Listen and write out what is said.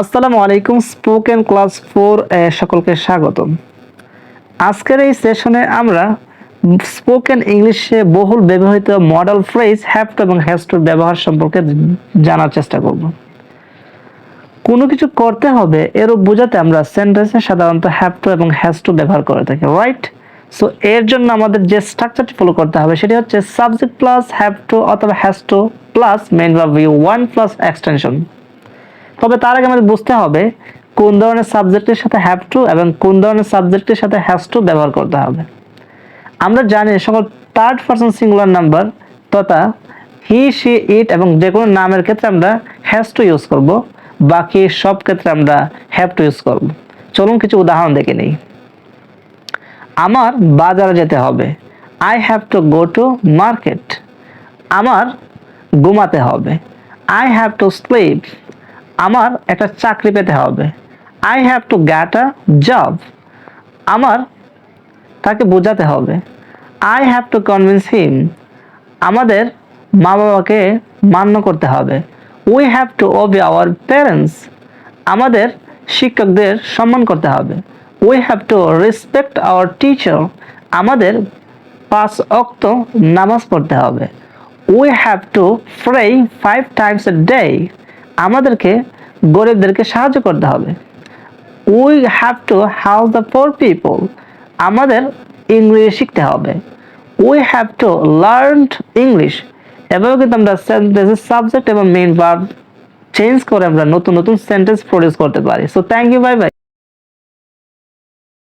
আসসালামু আলাইকুম, spoken class 4 এ সকলকে স্বাগতম। আজকের এই সেশনে আমরা স্পোকেন ইংলিশে বহুল ব্যবহৃত মডেল ফ্রেজ হ্যাভ টু এবং হ্যাজ টুর ব্যবহার সম্পর্কে জানার চেষ্টা করব। কোনো কিছু করতে হবে এরূপ বোঝাতে আমরা সেন্টেন্সে সাধারণত হ্যাভ টু এবং হ্যাজ টু ব্যবহার করে থাকি, রাইট? সো এর জন্য আমাদের যে স্ট্রাকচারটি ফলো করতে হবে সেটি হচ্ছে সাবজেক্ট প্লাস হ্যাভ টু অথবা has to plus main verb V one plus extension. তবে তার আগে আমাদের বুঝতে হবে কোন ধরনের সাবজেক্টের সাথে হ্যাভ টু এবং কোন ধরনের সাবজেক্টের সাথে হ্যাজ টু ব্যবহার করতে হবে। আমরা জানি সকল থার্ড পারসন সিঙ্গুলার নাম্বার তথা হি, শি, ইট এবং যে কোনো নামের ক্ষেত্রে আমরা হ্যাজ টু ইউজ করব, বাকি সব ক্ষেত্রে আমরা হ্যাভ টু ইউজ করব। চলুন কিছু উদাহরণ দেখে নিই। আমার বাজারে যেতে হবে, I have to go to market. আমার ঘুমাতে হবে, আই হ্যাভ টু স্লিপ। আমার একটা চাকরি পেতে হবে, I have to get a job. আমার তাকে বোঝাতে হবে, I have to convince him. আমাদের মা বাবাকে মান্য করতে হবে, we have to obey our parents. আমাদের শিক্ষকদের সম্মান করতে হবে, we have to respect our teacher. আমাদের 5 ওয়াক্ত নামাজ পড়তে হবে, we have to pray 5 times a day. আমাদেরকে গরিবদেরকে সাহায্য করতে হবে, we have to help the poor people. আমাদের ইংরেজি শিখতে হবে, we have to learn English. এভাবে কিন্তু আমরা সেন্টেন্সের সাবজেক্ট এবং মেইন ভার্ব চেঞ্জ করে আমরা নতুন নতুন সেন্টেন্স প্রডিউস করতে পারি। So thank you, bye by.